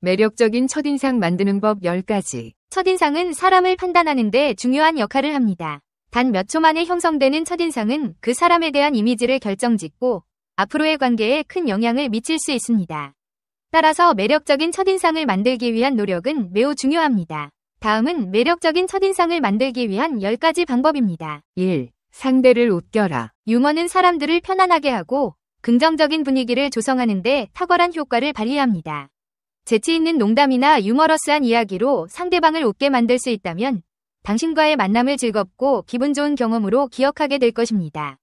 매력적인 첫인상 만드는 법 10가지. 첫인상은 사람을 판단하는 데 중요한 역할을 합니다. 단 몇 초 만에 형성되는 첫인상은 그 사람에 대한 이미지를 결정짓고 앞으로의 관계에 큰 영향을 미칠 수 있습니다. 따라서 매력적인 첫인상을 만들기 위한 노력은 매우 중요합니다. 다음은 매력적인 첫인상을 만들기 위한 10가지 방법입니다. 1. 상대를 웃겨라. 유머는 사람들을 편안하게 하고 긍정적인 분위기를 조성하는 데 탁월한 효과를 발휘합니다. 재치 있는 농담이나 유머러스한 이야기로 상대방을 웃게 만들 수 있다면 당신과의 만남을 즐겁고 기분 좋은 경험으로 기억하게 될 것입니다.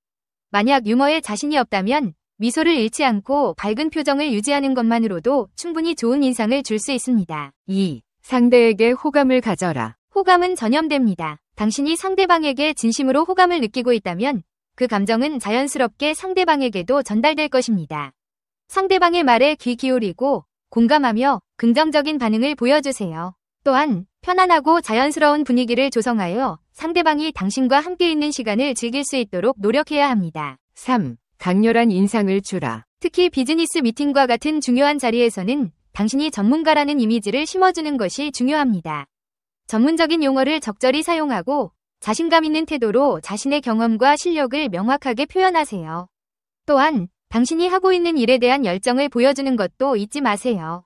만약 유머에 자신이 없다면 미소를 잃지 않고 밝은 표정을 유지하는 것만으로도 충분히 좋은 인상을 줄 수 있습니다. 2. 상대에게 호감을 가져라. 호감은 전염됩니다. 당신이 상대방에게 진심으로 호감을 느끼고 있다면 그 감정은 자연스럽게 상대방에게도 전달될 것입니다. 상대방의 말에 귀 기울이고 공감하며 긍정적인 반응을 보여주세요. 또한 편안하고 자연스러운 분위기를 조성하여 상대방이 당신과 함께 있는 시간을 즐길 수 있도록 노력해야 합니다. 3. 강렬한 인상을 주라. 특히 비즈니스 미팅과 같은 중요한 자리에서는 당신이 전문가라는 이미지를 심어주는 것이 중요합니다. 전문적인 용어를 적절히 사용하고 자신감 있는 태도로 자신의 경험과 실력을 명확하게 표현하세요. 또한 당신이 하고 있는 일에 대한 열정을 보여주는 것도 잊지 마세요.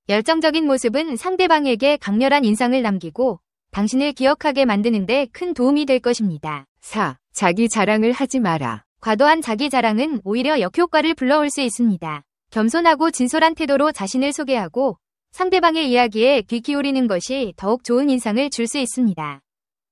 열정적인 모습은 상대방에게 강렬한 인상을 남기고 당신을 기억하게 만드는 데 큰 도움이 될 것입니다. 4. 자기 자랑을 하지 마라. 과도한 자기 자랑은 오히려 역효과를 불러올 수 있습니다. 겸손하고 진솔한 태도로 자신을 소개하고 상대방의 이야기에 귀 기울이는 것이 더욱 좋은 인상을 줄 수 있습니다.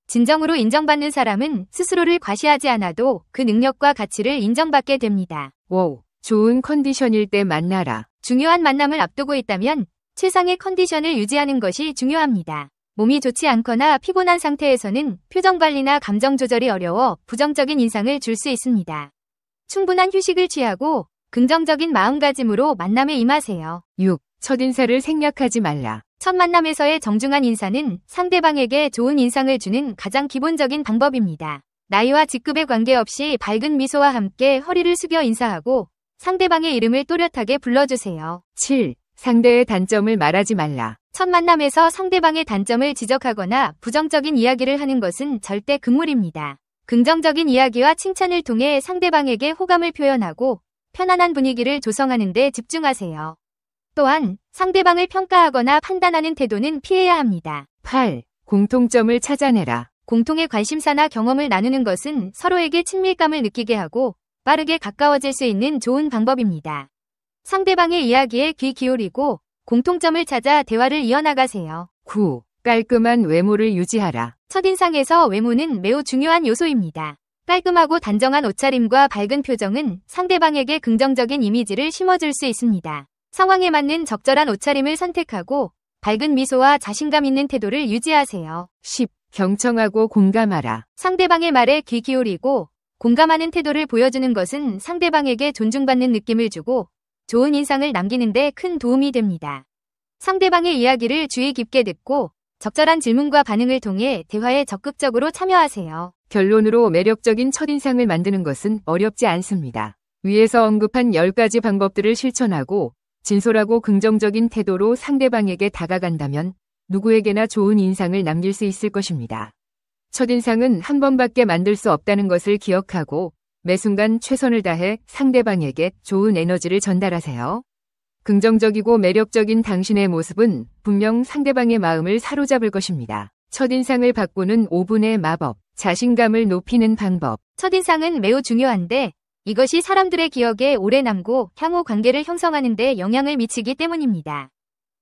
진정으로 인정받는 사람은 스스로를 과시하지 않아도 그 능력과 가치를 인정받게 됩니다. 5. 좋은 컨디션일 때 만나라. 중요한 만남을 앞두고 있다면 최상의 컨디션을 유지하는 것이 중요합니다. 몸이 좋지 않거나 피곤한 상태에서는 표정 관리나 감정 조절이 어려워 부정적인 인상을 줄 수 있습니다. 충분한 휴식을 취하고 긍정적인 마음가짐으로 만남에 임하세요. 6. 첫인사를 생략하지 말라. 첫 만남에서의 정중한 인사는 상대방에게 좋은 인상을 주는 가장 기본적인 방법입니다. 나이와 직급에 관계없이 밝은 미소와 함께 허리를 숙여 인사하고 상대방의 이름을 또렷하게 불러주세요. 7. 상대의 단점을 말하지 말라. 첫 만남에서 상대방의 단점을 지적하거나 부정적인 이야기를 하는 것은 절대 금물입니다. 긍정적인 이야기와 칭찬을 통해 상대방에게 호감을 표현하고 편안한 분위기를 조성하는 데 집중하세요. 또한 상대방을 평가하거나 판단하는 태도는 피해야 합니다. 8. 공통점을 찾아내라. 공통의 관심사나 경험을 나누는 것은 서로에게 친밀감을 느끼게 하고 빠르게 가까워질 수 있는 좋은 방법입니다. 상대방의 이야기에 귀 기울이고 공통점을 찾아 대화를 이어나가세요. 9. 깔끔한 외모를 유지하라. 첫인상에서 외모는 매우 중요한 요소입니다. 깔끔하고 단정한 옷차림과 밝은 표정은 상대방에게 긍정적인 이미지를 심어줄 수 있습니다. 상황에 맞는 적절한 옷차림을 선택하고 밝은 미소와 자신감 있는 태도를 유지하세요. 10. 경청하고 공감하라. 상대방의 말에 귀 기울이고 공감하는 태도를 보여주는 것은 상대방에게 존중받는 느낌을 주고 좋은 인상을 남기는 데 큰 도움이 됩니다. 상대방의 이야기를 주의 깊게 듣고 적절한 질문과 반응을 통해 대화에 적극적으로 참여하세요. 결론으로 매력적인 첫인상을 만드는 것은 어렵지 않습니다. 위에서 언급한 10가지 방법들을 실천하고 진솔하고 긍정적인 태도로 상대방에게 다가간다면 누구에게나 좋은 인상을 남길 수 있을 것입니다. 첫인상은 한 번밖에 만들 수 없다는 것을 기억하고 매 순간 최선을 다해 상대방에게 좋은 에너지를 전달하세요. 긍정적이고 매력적인 당신의 모습은 분명 상대방의 마음을 사로잡을 것입니다. 첫인상을 바꾸는 5분의 마법, 자신감을 높이는 방법. 첫인상은 매우 중요한데 이것이 사람들의 기억에 오래 남고 향후 관계를 형성하는 데 영향을 미치기 때문입니다.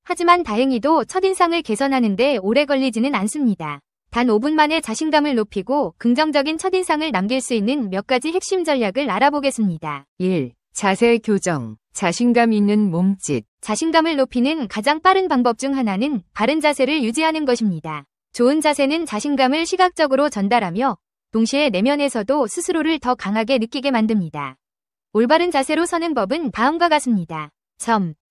하지만 다행히도 첫인상을 개선하는 데 오래 걸리지는 않습니다. 단 5분 만에 자신감을 높이고 긍정적인 첫인상을 남길 수 있는 몇 가지 핵심 전략을 알아보겠습니다. 1. 자세 교정, 자신감 있는 몸짓. 자신감을 높이는 가장 빠른 방법 중 하나는 바른 자세를 유지하는 것입니다. 좋은 자세는 자신감을 시각적으로 전달하며 동시에 내면에서도 스스로를 더 강하게 느끼게 만듭니다. 올바른 자세로 서는 법은 다음과 같습니다.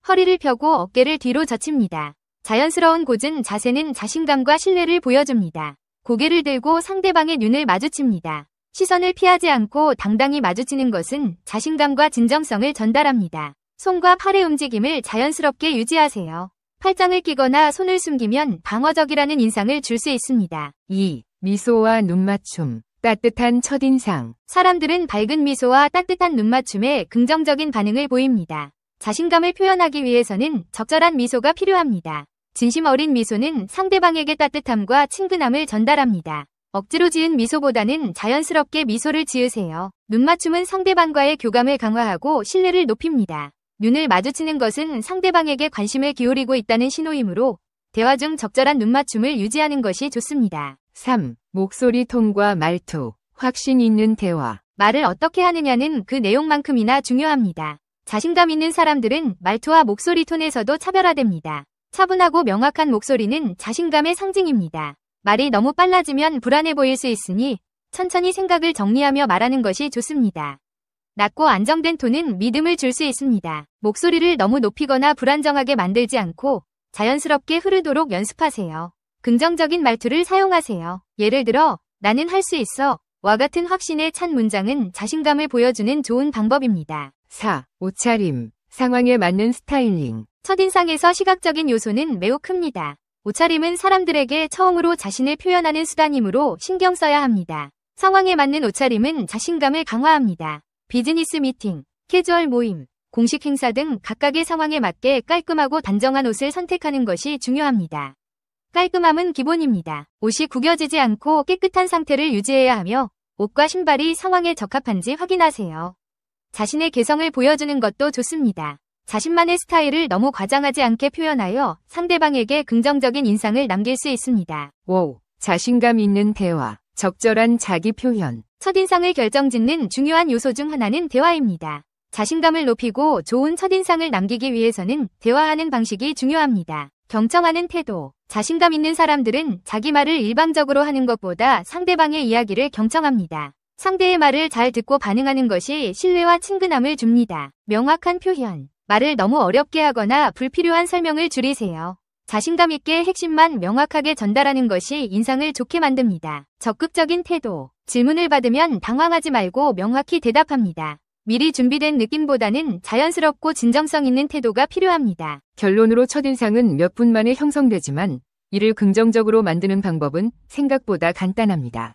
허리를 펴고 어깨를 뒤로 젖힙니다. 자연스러운 곧은 자세는 자신감과 신뢰를 보여줍니다. 고개를 들고 상대방의 눈을 마주칩니다. 시선을 피하지 않고 당당히 마주치는 것은 자신감과 진정성을 전달합니다. 손과 팔의 움직임을 자연스럽게 유지하세요. 팔짱을 끼거나 손을 숨기면 방어적이라는 인상을 줄 수 있습니다. 2. 미소와 눈맞춤, 따뜻한 첫인상. 사람들은 밝은 미소와 따뜻한 눈맞춤에 긍정적인 반응을 보입니다. 자신감을 표현하기 위해서는 적절한 미소가 필요합니다. 진심 어린 미소는 상대방에게 따뜻함과 친근함을 전달합니다. 억지로 지은 미소보다는 자연스럽게 미소를 지으세요. 눈맞춤은 상대방과의 교감을 강화하고 신뢰를 높입니다. 눈을 마주치는 것은 상대방에게 관심을 기울이고 있다는 신호이므로 대화 중 적절한 눈맞춤을 유지하는 것이 좋습니다. 3. 목소리 톤과 말투, 확신 있는 대화. 말을 어떻게 하느냐는 그 내용만큼이나 중요합니다. 자신감 있는 사람들은 말투와 목소리 톤에서도 차별화됩니다. 차분하고 명확한 목소리는 자신감의 상징입니다. 말이 너무 빨라지면 불안해 보일 수 있으니 천천히 생각을 정리하며 말하는 것이 좋습니다. 낮고 안정된 톤은 믿음을 줄 수 있습니다. 목소리를 너무 높이거나 불안정하게 만들지 않고 자연스럽게 흐르도록 연습하세요. 긍정적인 말투를 사용하세요. 예를 들어, 나는 할 수 있어. 와 같은 확신에 찬 문장은 자신감을 보여주는 좋은 방법입니다. 4. 옷차림, 상황에 맞는 스타일링. 첫인상에서 시각적인 요소는 매우 큽니다. 옷차림은 사람들에게 처음으로 자신을 표현하는 수단이므로 신경 써야 합니다. 상황에 맞는 옷차림은 자신감을 강화합니다. 비즈니스 미팅, 캐주얼 모임, 공식 행사 등 각각의 상황에 맞게 깔끔하고 단정한 옷을 선택하는 것이 중요합니다. 깔끔함은 기본입니다. 옷이 구겨지지 않고 깨끗한 상태를 유지해야 하며 옷과 신발이 상황에 적합한지 확인하세요. 자신의 개성을 보여주는 것도 좋습니다. 자신만의 스타일을 너무 과장하지 않게 표현하여 상대방에게 긍정적인 인상을 남길 수 있습니다. 5. 자신감 있는 대화, 적절한 자기 표현. 첫인상을 결정짓는 중요한 요소 중 하나는 대화입니다. 자신감을 높이고 좋은 첫인상을 남기기 위해서는 대화하는 방식이 중요합니다. 경청하는 태도. 자신감 있는 사람들은 자기 말을 일방적으로 하는 것보다 상대방의 이야기를 경청합니다. 상대의 말을 잘 듣고 반응하는 것이 신뢰와 친근함을 줍니다. 명확한 표현. 말을 너무 어렵게 하거나 불필요한 설명을 줄이세요. 자신감 있게 핵심만 명확하게 전달하는 것이 인상을 좋게 만듭니다. 적극적인 태도. 질문을 받으면 당황하지 말고 명확히 대답합니다. 미리 준비된 느낌보다는 자연스럽고 진정성 있는 태도가 필요합니다. 결론으로 첫인상은 몇 분 만에 형성되지만 이를 긍정적으로 만드는 방법은 생각보다 간단합니다.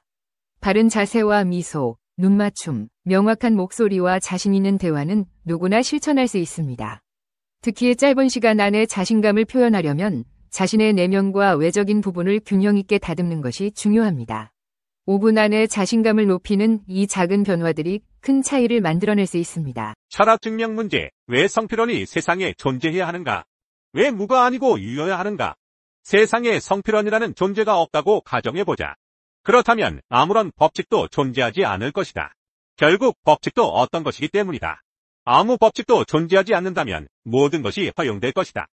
바른 자세와 미소, 눈맞춤, 명확한 목소리와 자신 있는 대화는 누구나 실천할 수 있습니다. 특히 짧은 시간 안에 자신감을 표현하려면 자신의 내면과 외적인 부분을 균형 있게 다듬는 것이 중요합니다. 5분 안에 자신감을 높이는 이 작은 변화들이 큰 차이를 만들어낼 수 있습니다. 철학 증명 문제. 왜 성필원이 세상에 존재해야 하는가? 왜 무가 아니고 유여야 하는가? 세상에 성필원이라는 존재가 없다고 가정해보자. 그렇다면 아무런 법칙도 존재하지 않을 것이다. 결국 법칙도 어떤 것이기 때문이다. 아무 법칙도 존재하지 않는다면 모든 것이 허용될 것이다.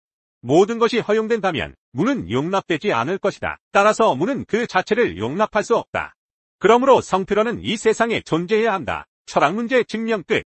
모든 것이 허용된다면 무는 용납되지 않을 것이다. 따라서 무는 그 자체를 용납할 수 없다. 그러므로 성필원은 이 세상에 존재해야 한다. 철학 문제 증명 끝.